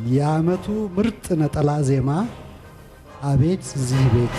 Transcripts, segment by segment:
የዓመቱ ምርጥ ነጠላ ዜማ አቤት እዚህ ቤት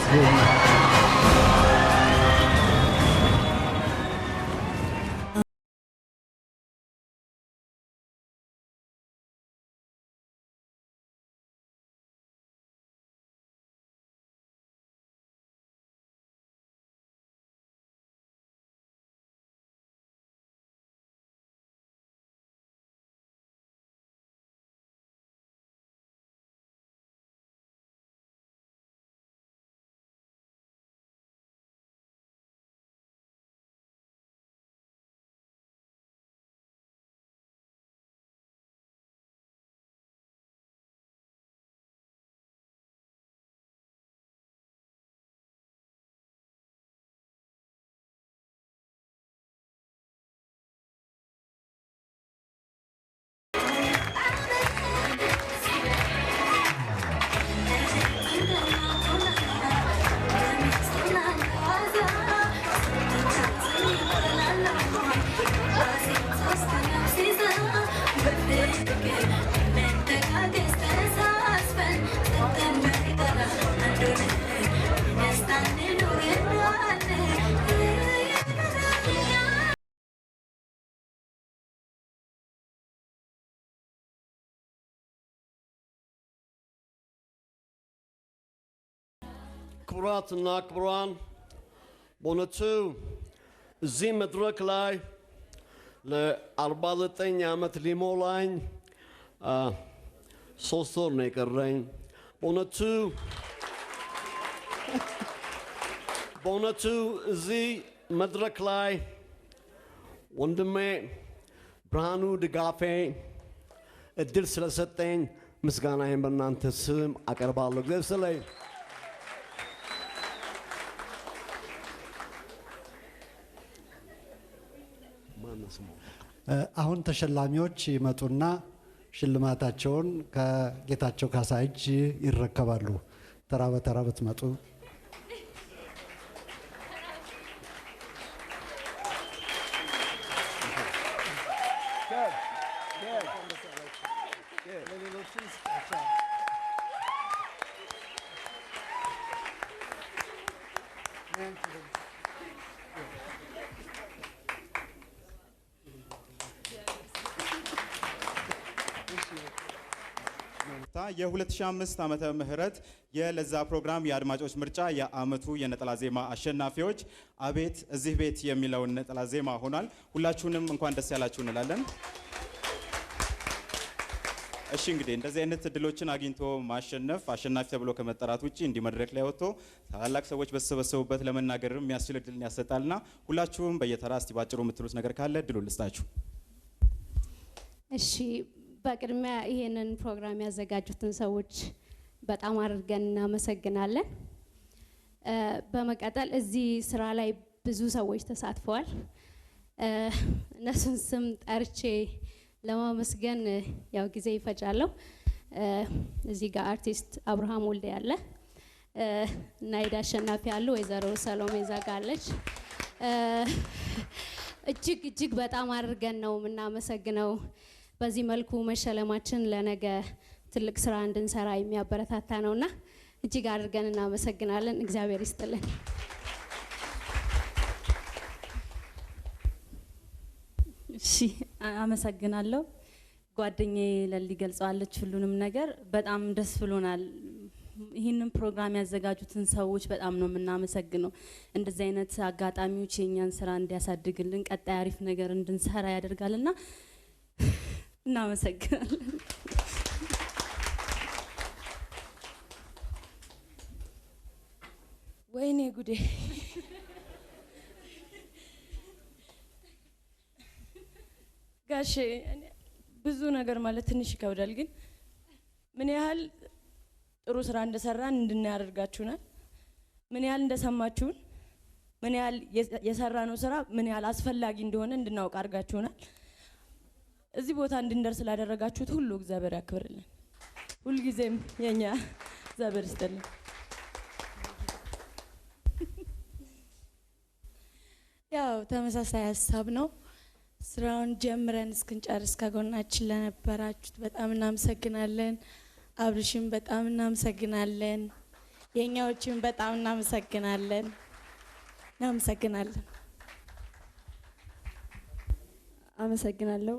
ክቡራትና ክቡራን በእውነቱ እዚህ መድረክ ላይ ለ49 ዓመት ሊሞላኝ 3 ወር ነው የቀረኝ። በእውነቱ እዚህ መድረክ ላይ ወንድሜ ብርሃኑ ድጋፌ እድል ስለሰጠኝ ምስጋናዬን በእናንተ ስም አቀርባለሁ። እግዚአብሔር ይስጥልኝ። አሁን ተሸላሚዎች ይመጡና ሽልማታቸውን ከጌታቸው ካሳ እጅ ይረከባሉ። ተራ በተራ ብትመጡ የ2005 ዓመተ ምህረት የለዛ ፕሮግራም የአድማጮች ምርጫ የዓመቱ የነጠላ ዜማ አሸናፊዎች አቤት እዚህ ቤት የሚለውን ነጠላ ዜማ ሆኗል። ሁላችሁንም እንኳን ደስ ያላችሁ እንላለን። እሺ እንግዲህ እንደዚህ አይነት እድሎችን አግኝቶ ማሸነፍ አሸናፊ ተብሎ ከመጠራት ውጪ እንዲህ መድረክ ላይ ወጥቶ ታላላቅ ሰዎች በተሰበሰቡበት ለመናገር የሚያስችል እድልን ያሰጣልና ሁላችሁም በየተራ እስቲ ባጭሩ የምትሉት ነገር ካለ እድሉን ልስጣችሁ። እሺ በቅድሚያ ይሄንን ፕሮግራም ያዘጋጁትን ሰዎች በጣም አድርገን እናመሰግናለን። በመቀጠል እዚህ ስራ ላይ ብዙ ሰዎች ተሳትፈዋል። እነሱን ስም ጠርቼ ለማመስገን ያው ጊዜ ይፈጃለሁ። እዚህ ጋር አርቲስት አብርሃም ወልዴ ያለ እና ሄዳ አሸናፊ ያሉ ወይዘሮ ሰሎሜ ዛጋለች። እጅግ በጣም አድርገን ነው የምናመሰግነው። በዚህ መልኩ መሸለማችን ለነገ ትልቅ ስራ እንድንሰራ የሚያበረታታ ነውና እጅግ አድርገን እናመሰግናለን። እግዚአብሔር ይስጥልን። እሺ አመሰግናለሁ። ጓደኛዬ ለሊ ገልጸዋለች ሁሉንም ነገር። በጣም ደስ ብሎናል። ይህንን ፕሮግራም ያዘጋጁትን ሰዎች በጣም ነው የምናመሰግነው። እንደዚህ አይነት አጋጣሚዎች የኛን ስራ እንዲያሳድግልን ቀጣይ አሪፍ ነገር እንድንሰራ ያደርጋልና እናመሰግናለን። ወይኔ ጉዴ! ጋሼ ብዙ ነገር ማለት ትንሽ ይከብዳል፣ ግን ምን ያህል ጥሩ ስራ እንደሰራን እንድናያደርጋችሁናል። ምን ያህል እንደሰማችሁን፣ ምን ያህል የሰራነው ስራ ምን ያህል አስፈላጊ እንደሆነ እንድናውቅ አድርጋችሁናል። እዚህ ቦታ እንድንደርስ ስላደረጋችሁት ሁሉ እግዚአብሔር ያክብርልን። ሁልጊዜም የኛ እግዚአብሔር ይስጥልን። ያው ተመሳሳይ ሀሳብ ነው። ስራውን ጀምረን እስክንጨርስ ከጎናችን ለነበራችሁት በጣም እናመሰግናለን። አብርሽም በጣም እናመሰግናለን። የኛዎችን በጣም እናመሰግናለን። አመሰግናለሁ።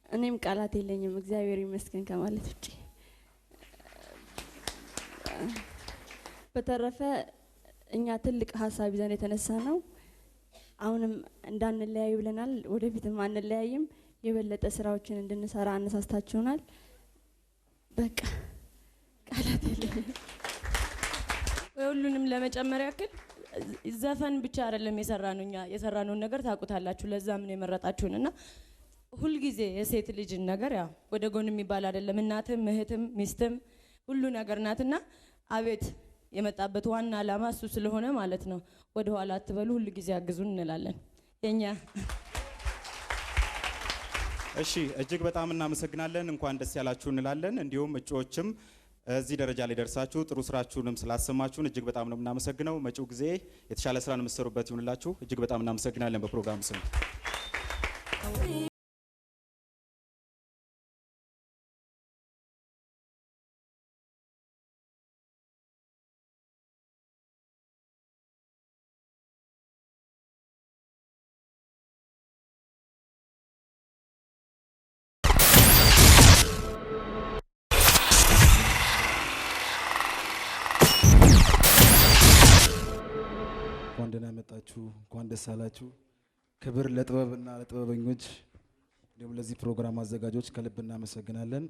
እኔም ቃላት የለኝም እግዚአብሔር ይመስገን ከማለት ውጪ። በተረፈ እኛ ትልቅ ሀሳብ ይዘን የተነሳ ነው። አሁንም እንዳንለያይ ብለናል። ወደፊትም አንለያይም። የበለጠ ስራዎችን እንድንሰራ አነሳስታችሁናል። በቃ ቃላት የለኝም። ሁሉንም ለመጨመር ያክል ዘፈን ብቻ አይደለም የሰራነው፣ እኛ የሰራነውን ነገር ታውቁታላችሁ። ለዛም ነው የመረጣችሁንና ሁልጊዜ የሴት ልጅን ነገር ያው ወደ ጎን የሚባል አይደለም። እናትም እህትም ሚስትም ሁሉ ነገር ናትና አቤት የመጣበት ዋና ዓላማ እሱ ስለሆነ ማለት ነው። ወደ ኋላ አትበሉ፣ ሁሉ ጊዜ አግዙን እንላለን። የኛ እሺ፣ እጅግ በጣም እናመሰግናለን። እንኳን ደስ ያላችሁ እንላለን። እንዲሁም እጩዎችም እዚህ ደረጃ ላይ ደርሳችሁ ጥሩ ስራችሁንም ስላሰማችሁን እጅግ በጣም ነው እናመሰግነው። መጪው ጊዜ የተሻለ ስራን የምትሰሩበት ይሁንላችሁ። እጅግ በጣም እናመሰግናለን በፕሮግራሙ ስም። እንኳን ደህና መጣችሁ፣ እንኳን ደስ አላችሁ። ክብር ለጥበብና ለጥበበኞች እንዲሁም ለዚህ ፕሮግራም አዘጋጆች ከልብ እናመሰግናለን።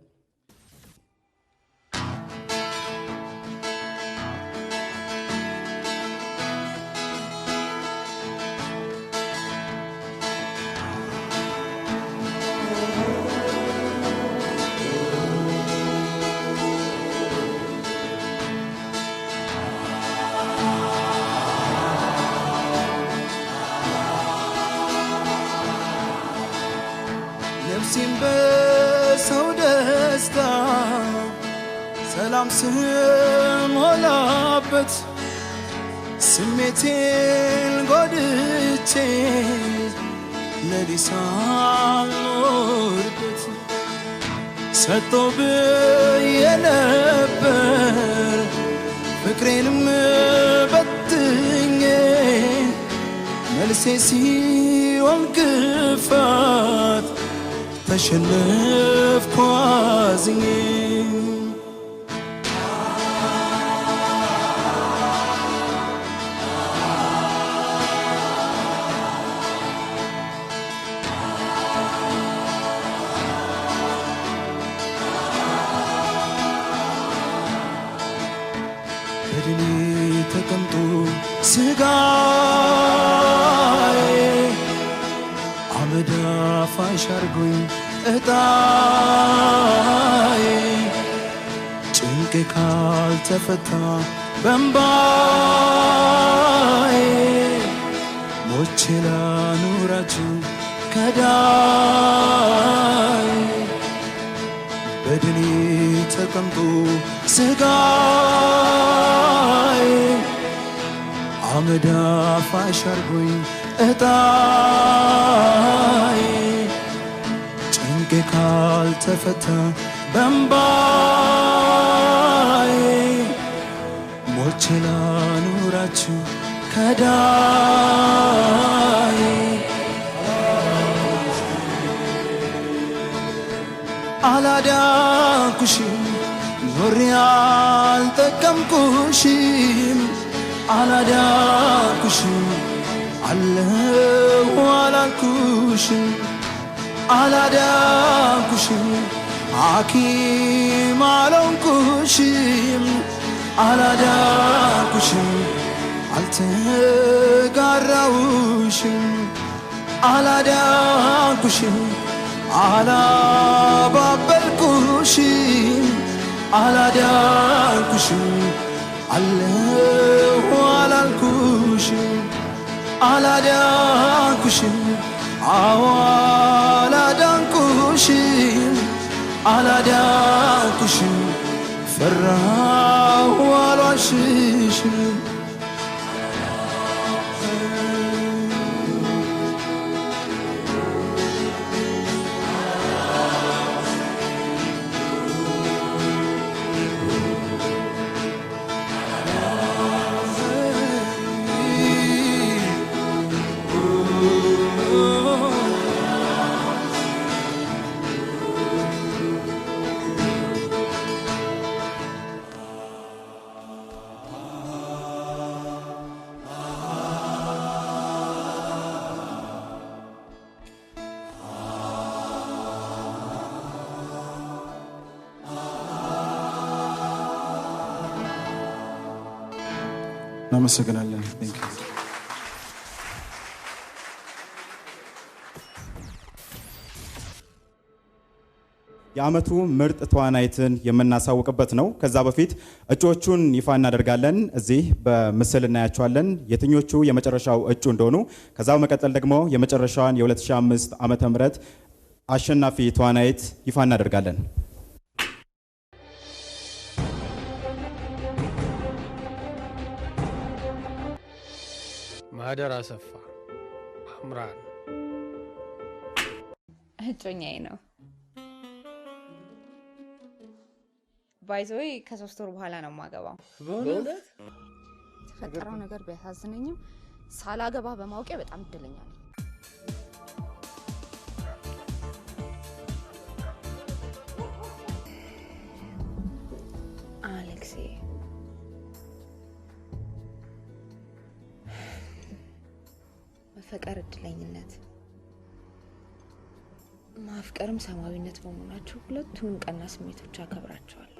ነፍሴን በሰው ደስታ ሰላም ስሞላበት ስሜቴን ጎድቼ ለሊት ሳልኖርበት ሰጠው ብዬ ነበር ፍቅሬንም በትኜ መልሴ ሲሆን ክፋት ተሸነፍኩ አዝኜ በድኔ ተቀምጦ ስጋዬ አመድ አፋሽ አርጎኝ እጣዬ ጭንቄ ካልተፈታ በእምባዬ ሞቼ ላኑራችሁ ከዳዬ በድኔ ተቀምጦ ስጋዬ አመድ አፋሽ አርጎኝ እጣዬ ጭንቄ ካልተፈታ በእምባዬ ሞቼ ላኑራችሁ ከዳዬ አላዳንኩሽም ኖሬ አልጠቀምኩሽም አላዳንኩሽም አለሁ አላልኩሽም አላዳንኩሽም ሐኪም አልሆንኩሽም አላዳንኩሽም አልተጋራውሽም አላዳንኩሽም አላባበልኩሽም አላዳንኩሽም አለሁ አላልኩሽም አላዳንኩሽም አላዳንኩሽም አላዳንኩሽም ፈራሁ አልዋሽሽም እናመሰግናለን። ቴንክ ዩ። የዓመቱ ምርጥ ተዋናይትን የምናሳውቅበት ነው። ከዛ በፊት እጩዎቹን ይፋ እናደርጋለን። እዚህ በምስል እናያቸዋለን የትኞቹ የመጨረሻው እጩ እንደሆኑ። ከዛ በመቀጠል ደግሞ የመጨረሻዋን የ2005 ዓመተ ምህረት አሸናፊ ተዋናይት ይፋ እናደርጋለን። ማህደር አሰፋ አምራን እጮኛዬ ነው። ባይዘይ ከ3 ወር በኋላ ነው የማገባው። በእውነት የተፈጠረው ነገር ቢያሳዝነኝም ሳላገባ በማውቄ በጣም እድለኛ ነኝ። አሌክሴ መፈቀር እድለኝነት፣ ማፍቀርም ሰማያዊነት በመሆናቸው ሁለቱንም ቀና ስሜቶች አከብራቸዋለሁ።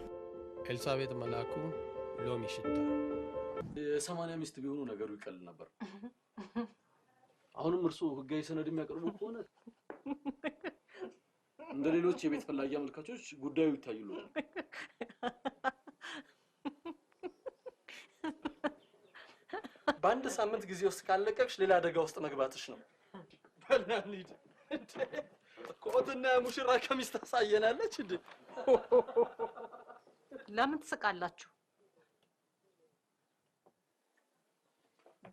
ኤልሳቤጥ መላኩ ሎሚ ሽታ። የ80 ሚስት ቢሆኑ ነገሩ ይቀል ነበር። አሁንም እርሱ ህጋዊ ሰነድ የሚያቀርቡ ከሆነ እንደ ሌሎች የቤት ፈላጊ አመልካቾች ጉዳዩ ይታዩልናል። በአንድ ሳምንት ጊዜ ውስጥ ካለቀቅሽ ሌላ አደጋ ውስጥ መግባትሽ ነው። በላኒድ ኮትና ሙሽራ ከሚስት ታሳየናለች እንዴ? ለምን ትስቃላችሁ?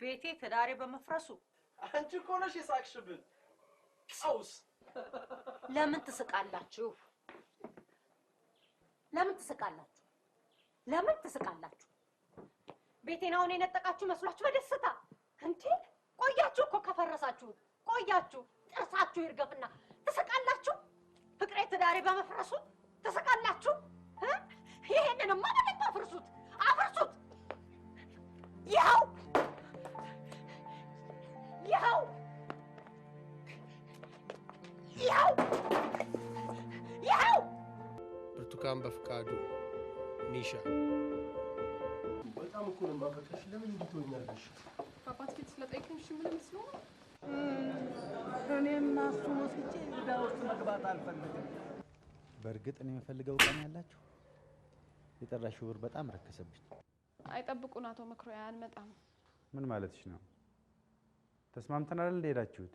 ቤቴ ትዳሬ በመፍረሱ አንቺ እኮ ነሽ የሳቅሽብን። አውስ ለምን ትስቃላችሁ? ለምን ትስቃላችሁ? ለምን ትስቃላችሁ? ቤቴን አሁን የነጠቃችሁ መስሏችሁ በደስታ እንዴ? ቆያችሁ እኮ ከፈረሳችሁ ቆያችሁ። ጥርሳችሁ ይርገፍና ትስቃላችሁ። ፍቅሬ ትዳሬ በመፍረሱ ትስቃላችሁ። ይሄንንማ በደንብ አፍርሱት፣ አፍርሱት። ይኸው ይኸው ይኸው ይኸው። ብርቱካን በፍቃዱ ሚሻ። በጣም እኮ ነው የማፈቅርሽ። ለምን እንዲህ ትሆኛለሽ? አባት ፊት ስለጠይቅኝ እሺ ምን መስሎ ነው? እኔና እሱ ወስጄ እዳ ውስጥ መግባት አልፈልግም። በእርግጥ ነው የምፈልገው ቀን ያላችሁ የጠራሽው ብር በጣም ረከሰብኝ። አይጠብቁን አቶ መክሮያ አንመጣም። ምን ማለትሽ ነው? ተስማምተናል እንደ ሄዳችሁት?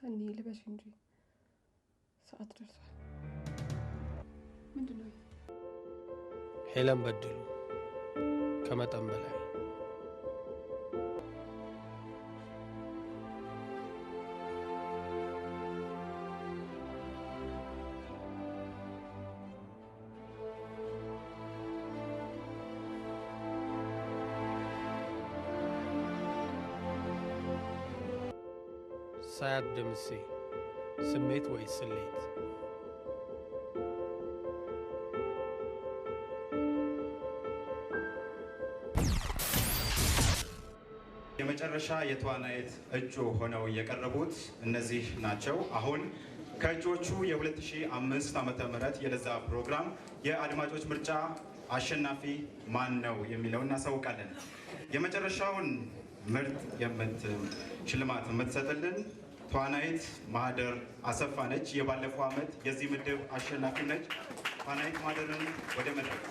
ሰኒ ልበሽ እንጂ ሰዓት ደርሷል። ምንድነው? ሄለን በድሉ ከመጠን በላይ ሳያት ደምሴ ስሜት ወይ ስሌት? የመጨረሻ የተዋናይት እጩ ሆነው የቀረቡት እነዚህ ናቸው። አሁን ከእጩዎቹ የ2005 ዓመተ ምህረት የለዛ ፕሮግራም የአድማጮች ምርጫ አሸናፊ ማን ነው የሚለውን እናሳውቃለን። የመጨረሻውን ምርጥ ሽልማት የምትሰጥልን ተዋናይት ማህደር አሰፋ ነች። የባለፈው ዓመት የዚህ ምድብ አሸናፊ ነች። ተዋናይት ማህደርን ወደ መድረክ